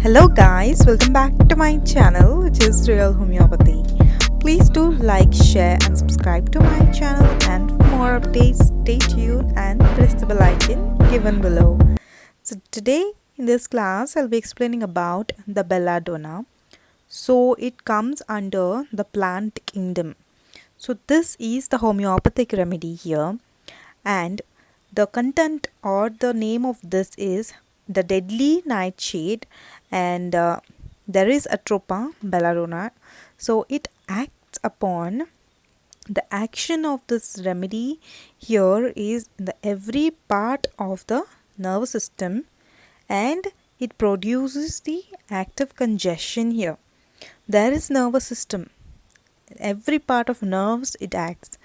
Hello guys, welcome back to my channel which is Real Homeopathy. Please do like, share and subscribe to my channel, and for more updates stay tuned and press the bell icon given below. So today in this class I'll be explaining about the belladonna. So it comes under the plant kingdom. So this is the homeopathic remedy here, and the content or the name of this is the deadly nightshade, and there is Atropa belladonna. So it acts upon the action of this remedy here is the every part of the nervous system, and it produces the active congestion here. There is nervous system, every part of nerves it acts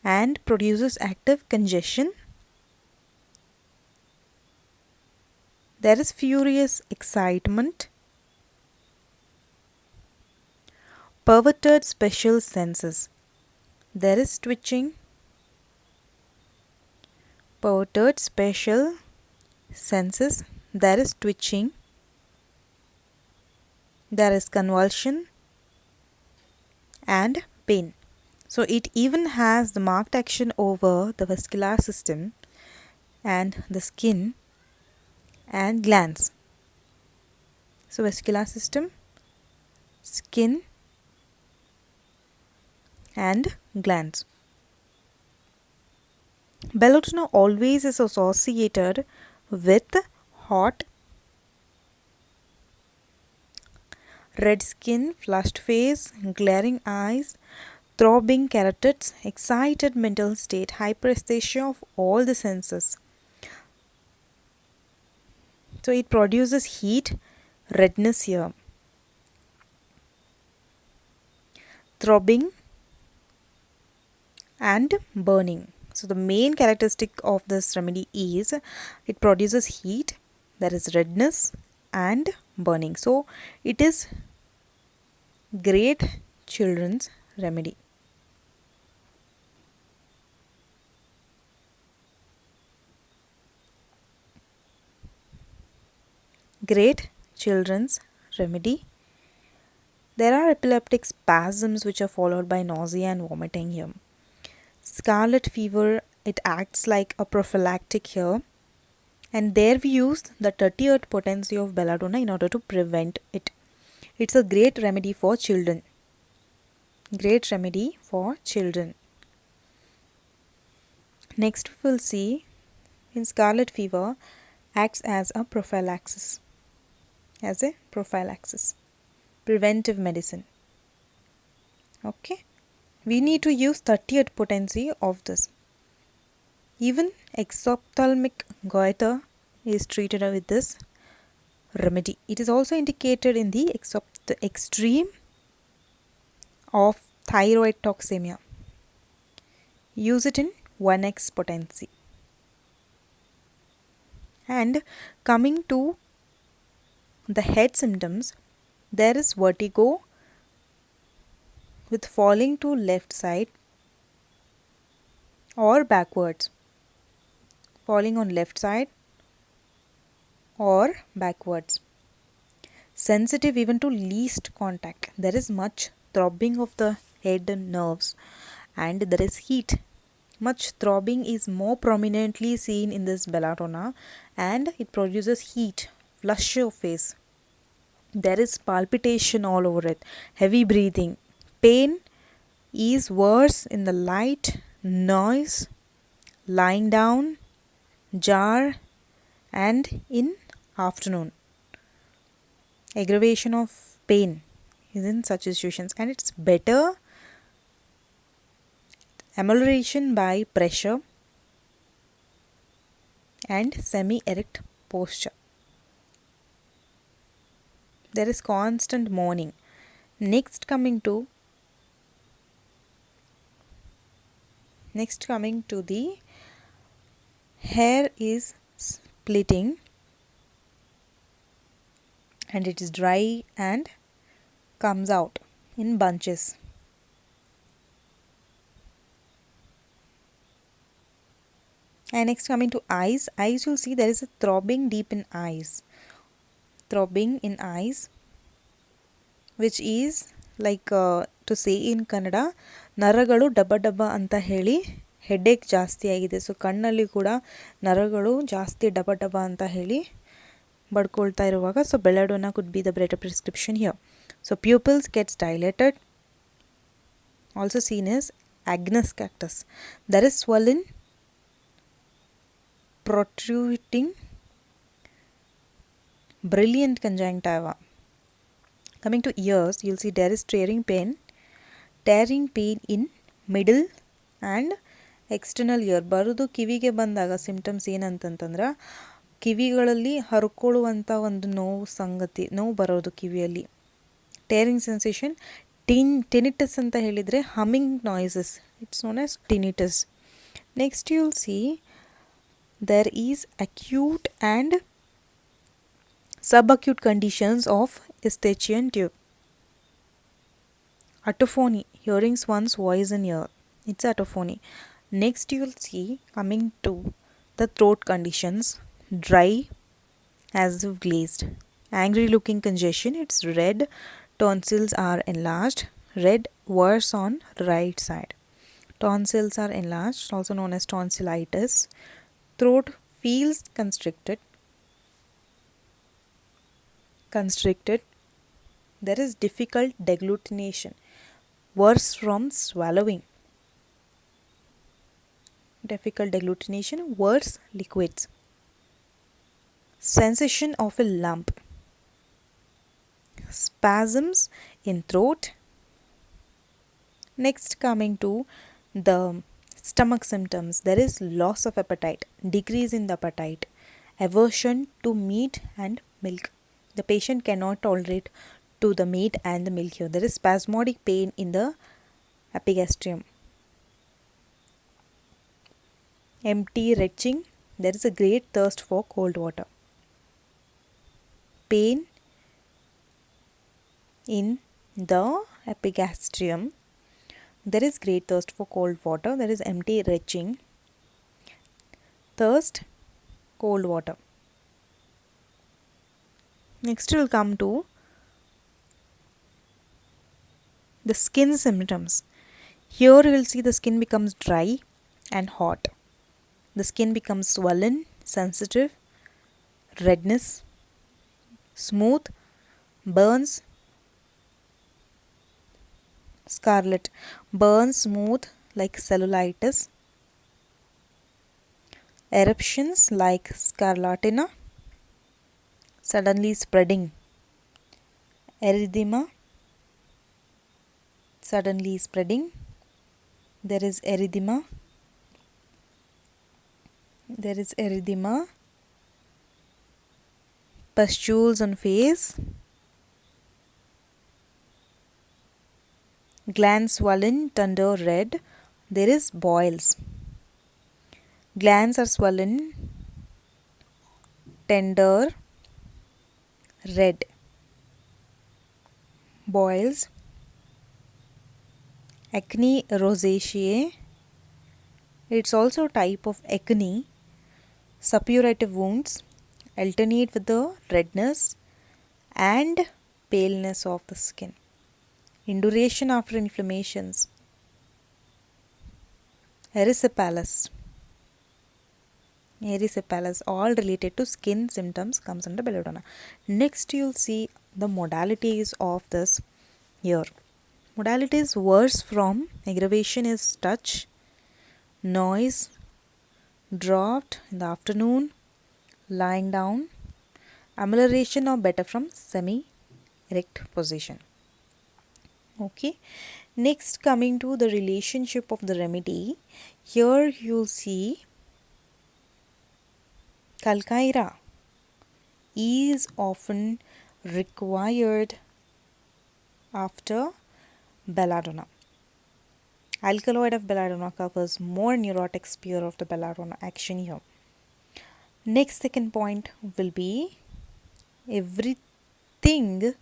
and produces active congestion. There is furious excitement, perverted special senses. There is twitching, perverted special senses. There is twitching. There is convulsion and pain. So it even has the marked action over the vascular system and the skin and glands. So vascular system, skin and glands. Belladonna always is associated with hot, red skin, flushed face, glaring eyes, throbbing carotids, excited mental state, hyperesthesia of all the senses. So it produces heat, redness here, throbbing and burning. So the main characteristic of this remedy is it produces heat, there is redness and burning. So it is great children's remedy. Great children's remedy. There are epileptic spasms which are followed by nausea and vomiting here. Scarlet fever, it acts like a prophylactic here, and there we use the 30th potency of belladonna in order to prevent it. It's a great remedy for children. Great remedy for children. Next we will see in scarlet fever acts as a prophylaxis. As a prophylaxis. Preventive medicine. Okay. We need to use 30th potency of this. Even exophthalmic goiter is treated with this remedy. It is also indicated in the extreme of thyroid toxemia. Use it in 1x potency. And coming to the head symptoms, there is vertigo with falling to left side or backwards. Falling on left side or backwards. Sensitive even to least contact. There is much throbbing of the head and nerves, and there is heat. Much throbbing is more prominently seen in this belladonna, and it produces heat, flush of face. There is palpitation all over it, heavy breathing. Pain is worse in the light, noise, lying down, jar, and in afternoon. Aggravation of pain is in such situations, and it's better amelioration by pressure and semi-erect posture. There is constant mourning. Next coming to the hair is splitting and it is dry and comes out in bunches. And next coming to eyes, you'll see there is a throbbing deep in eyes. throbbing in eyes, which is like to say in Kannada, ನರಗಳು ಡಬ್ಬ ಡಬ್ಬ ಅಂತ ಹೇಳಿ headache ಜಾಸ್ತಿ ಆಗಿದೆ. So ಕಣ್ಣಲ್ಲಿ ಕೂಡ ನರಗಳು ಜಾಸ್ತಿ ಡಬ್ಬ ಡಬ್ಬ ಅಂತ ಹೇಳಿ ಬಡ್ಕೊಳ್ತಾ ಇರುವಾಗ, so belladonna could be the better prescription here. So pupils gets dilated, also seen as agnus cactus. There is swollen, protruding, brilliant conjunctiva. Coming to ears, you'll see there is tearing pain in middle and external ear. ಬರೋದು ಕಿವಿಗೆ ಬಂದಾಗ symptoms ಏನಂತಂತಂದ್ರೆ ಕಿವಿಗಳಲ್ಲಿ ಹರ್ಕೊಳ್ಳುವಂಥ ಒಂದು ನೋವು ಬರೋದು ಕಿವಿಯಲ್ಲಿ. Steering sensation, tinnitus ಅಂತ ಹೇಳಿದರೆ humming noises, it's known as tinnitus. Next you will see there is acute and subacute conditions of eustachian tube. Autophony, hearing one's voice in ear, it's autophony. Next you will see, coming to the throat conditions, dry as if glazed, angry looking congestion, it's red, tonsils are enlarged, red worse on right side. Tonsils are enlarged, also known as tonsillitis. Throat feels constricted. There is difficult deglutition, worse from swallowing. Difficult deglutition, worse liquids. Sensation of a lump. Spasms in throat. Next, coming to the stomach symptoms, there is loss of appetite, decrease in the appetite, aversion to meat and milk. The patient cannot tolerate to the meat and the milk here. There is spasmodic pain in the epigastrium. Empty retching, there is a great thirst for cold water. Pain in the epigastrium, there is great thirst for cold water, there is empty retching, thirst, cold water. Next we'll come to the skin symptoms. Here you will see the skin becomes dry and hot. The skin becomes swollen, sensitive, redness, smooth, burns, scarlet, burns smooth like cellulitis, eruptions like scarlatina, suddenly spreading, erythema, suddenly spreading, there is erythema, pustules on face, glands swollen, tender, red, there is boils. Glands are swollen, tender, red, boils. Acne rosacea, it's also a type of acne. Suppurative wounds alternate with the redness and paleness of the skin. Induration after inflammations. Erysipelas, all related to skin symptoms comes under belladonna. Next you will see the modalities of this here. Modalities: worse from aggravation is touch, noise, dropped in the afternoon, lying down, amelioration or better from semi-erect position. Okay, next coming to the relationship of the remedy. Here you'll see calcaira is often required after belladonna. Alkaloid of belladonna covers more neurotic sphere of the belladonna action here. Next, second point will be everything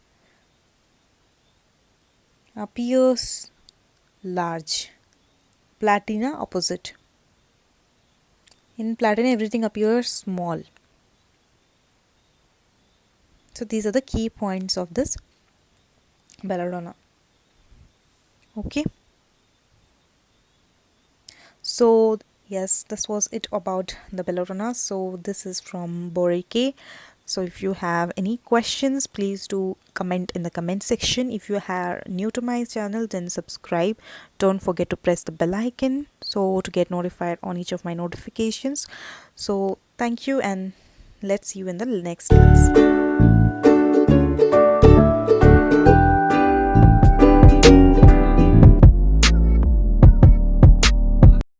appears large. Platina opposite. In platina everything appears small. So these are the key points of this belladonna. Okay, so yes, this was it about the belladonna. So this is from Borike. So if you have any questions, please do comment in the comment section. If you are new to my channel, then subscribe. Don't forget to press the bell icon so to get notified on each of my notifications. So thank you, and let's see you in the next class.